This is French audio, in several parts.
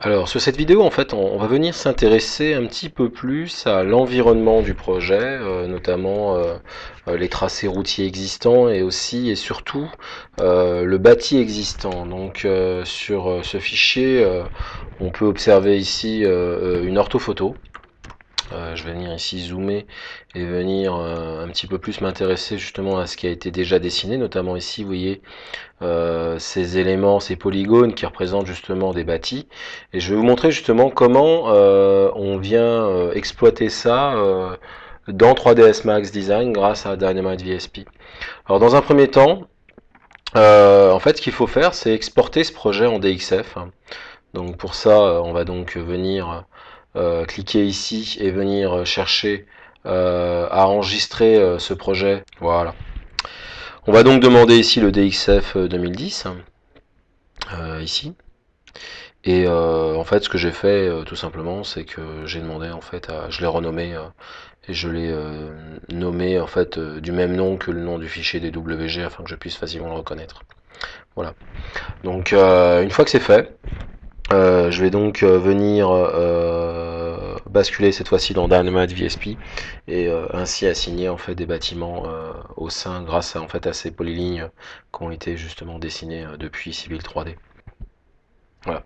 Alors sur cette vidéo en fait on va venir s'intéresser un petit peu plus à l'environnement du projet, notamment les tracés routiers existants et aussi et surtout le bâti existant. Donc sur ce fichier on peut observer ici une orthophoto. Je vais venir ici zoomer et venir un petit peu plus m'intéresser justement à ce qui a été déjà dessiné, notamment ici vous voyez ces éléments, ces polygones qui représentent justement des bâtis. Et je vais vous montrer justement comment on vient exploiter ça dans 3ds Max Design grâce à Dynamite VSP. Alors dans un premier temps, en fait ce qu'il faut faire c'est exporter ce projet en DXF. Donc pour ça on va donc venir cliquer ici et venir chercher à enregistrer ce projet. Voilà. On va donc demander ici le DXF 2010. Ici. Et en fait, ce que j'ai fait tout simplement, c'est que j'ai demandé en fait, je l'ai renommé et je l'ai nommé en fait du même nom que le nom du fichier DWG afin que je puisse facilement le reconnaître. Voilà. Donc une fois que c'est fait, je vais donc venir basculer cette fois-ci dans Dynamite VSP et ainsi assigner en fait des bâtiments au sein grâce à, en fait à ces polylignes qui ont été justement dessinées depuis Civil 3D. Voilà.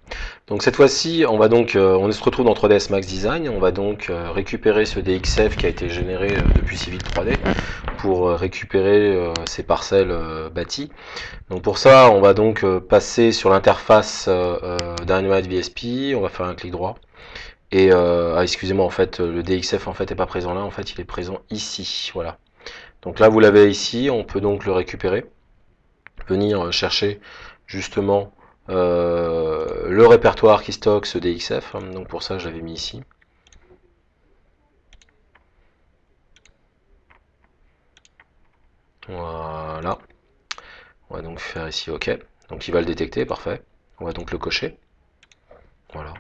Donc cette fois-ci, on va donc, on se retrouve dans 3ds Max Design. On va donc récupérer ce DXF qui a été généré depuis Civil 3D pour récupérer ces parcelles bâties. Donc pour ça, on va donc passer sur l'interface Dynamite VSP. On va faire un clic droit. Et excusez-moi, en fait, le DXF en fait est pas présent là. En fait, il est présent ici. Voilà. Donc là, vous l'avez ici. On peut donc le récupérer, venir chercher justement le répertoire qui stocke ce DXF, donc pour ça je l'avais mis ici. Voilà. On va donc faire ici OK. Donc il va le détecter, parfait. On va donc le cocher. Voilà.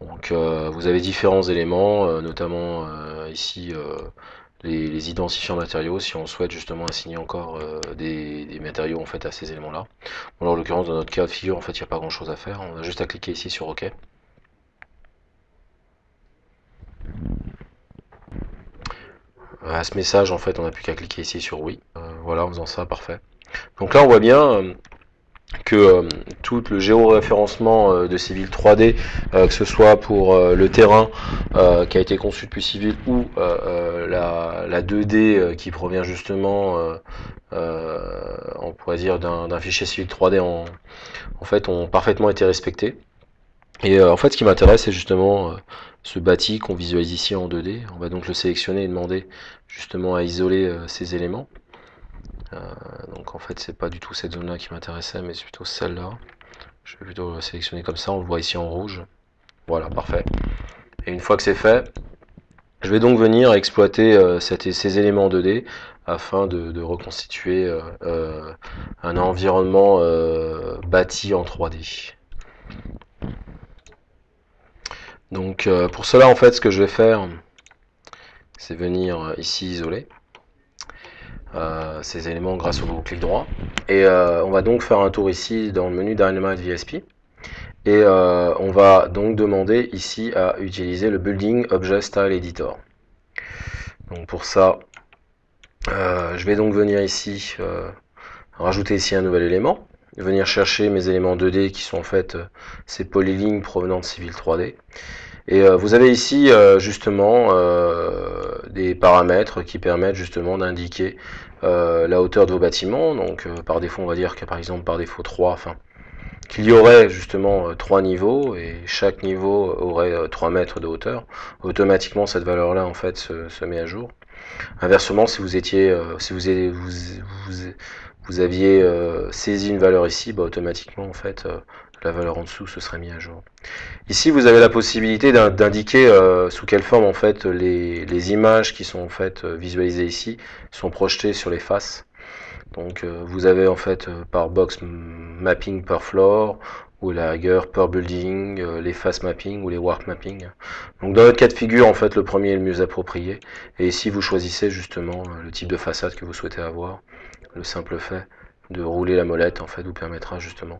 Donc vous avez différents éléments, notamment ici les identifiants matériaux si on souhaite justement assigner encore des matériaux en fait à ces éléments là. Bon, alors, en l'occurrence dans notre cas de figure en fait il n'y a pas grand chose à faire, on a juste à cliquer ici sur OK. À ce message en fait on n'a plus qu'à cliquer ici sur oui. Voilà, en faisant ça, parfait. Donc là on voit bien que tout le géoréférencement de Civil 3D, que ce soit pour le terrain qui a été conçu depuis Civil ou la 2D qui provient justement, on pourrait dire, d'un fichier Civil 3D en fait, ont parfaitement été respectés. Et en fait, ce qui m'intéresse, c'est justement ce bâti qu'on visualise ici en 2D. On va donc le sélectionner et demander justement à isoler ces éléments. Donc en fait, c'est pas du tout cette zone-là qui m'intéressait, mais c'est plutôt celle-là. Je vais plutôt le sélectionner comme ça, on le voit ici en rouge. Voilà, parfait. Et une fois que c'est fait, je vais donc venir exploiter ces éléments 2D afin de reconstituer un environnement bâti en 3D. Donc pour cela, en fait, ce que je vais faire, c'est venir ici isoler ces éléments grâce au clic droit. Et on va donc faire un tour ici dans le menu Dynamite VSP. Et on va donc demander ici à utiliser le Building Object Style Editor. Donc pour ça, je vais donc venir ici, rajouter ici un nouvel élément, venir chercher mes éléments 2D qui sont en fait ces polylignes provenant de Civil 3D. Et vous avez ici justement des paramètres qui permettent justement d'indiquer la hauteur de vos bâtiments. Donc par défaut, on va dire que par exemple par défaut 3, enfin qu'il y aurait justement 3 niveaux et chaque niveau aurait 3 mètres de hauteur. Automatiquement cette valeur là en fait se met à jour. Inversement, si vous étiez si vous aviez saisi une valeur ici, bah, automatiquement en fait la valeur en dessous se serait mis à jour. Ici vous avez la possibilité d'indiquer sous quelle forme en fait les images qui sont en fait visualisées ici sont projetées sur les faces. Donc vous avez en fait par box mapping per floor ou la rigueur per building, les face mapping ou les work mapping. Donc dans notre cas de figure en fait le premier est le mieux approprié et ici vous choisissez justement le type de façade que vous souhaitez avoir. Le simple fait de rouler la molette en fait vous permettra justement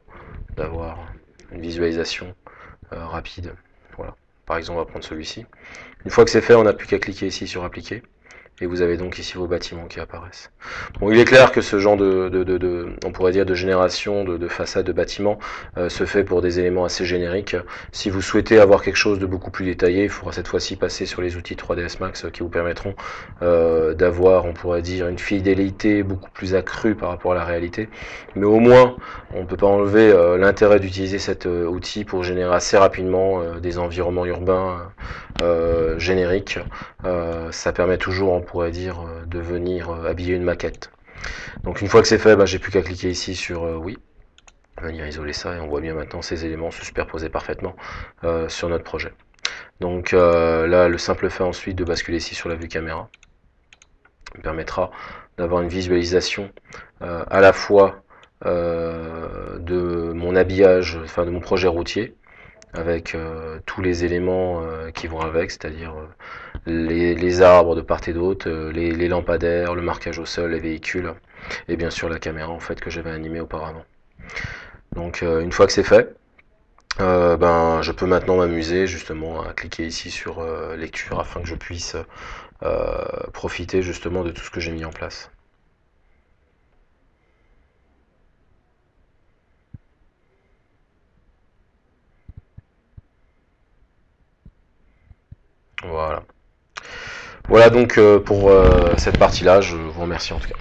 d'avoir une visualisation rapide. Voilà. Par exemple, on va prendre celui-ci. Une fois que c'est fait, on n'a plus qu'à cliquer ici sur appliquer. Et vous avez donc ici vos bâtiments qui apparaissent. Bon, il est clair que ce genre on pourrait dire de génération de façade de bâtiments se fait pour des éléments assez génériques. Si vous souhaitez avoir quelque chose de beaucoup plus détaillé, il faudra cette fois-ci passer sur les outils 3ds Max qui vous permettront d'avoir, on pourrait dire, une fidélité beaucoup plus accrue par rapport à la réalité. Mais au moins, on ne peut pas enlever l'intérêt d'utiliser cet outil pour générer assez rapidement des environnements urbains génériques. Ça permet toujours, on pourrait dire, de venir habiller une maquette. Donc une fois que c'est fait, j'ai plus qu'à cliquer ici sur oui, venir isoler ça, et on voit bien maintenant ces éléments se superposer parfaitement sur notre projet. Donc là, le simple fait ensuite de basculer ici sur la vue caméra me permettra d'avoir une visualisation à la fois de mon habillage, enfin de mon projet routier, avec tous les éléments qui vont avec, c'est-à-dire les arbres de part et d'autre, les lampadaires, le marquage au sol, les véhicules, et bien sûr la caméra en fait que j'avais animée auparavant. Donc une fois que c'est fait, je peux maintenant m'amuser justement à cliquer ici sur lecture afin que je puisse profiter justement de tout ce que j'ai mis en place. Voilà. Voilà donc pour cette partie-là, je vous remercie en tout cas.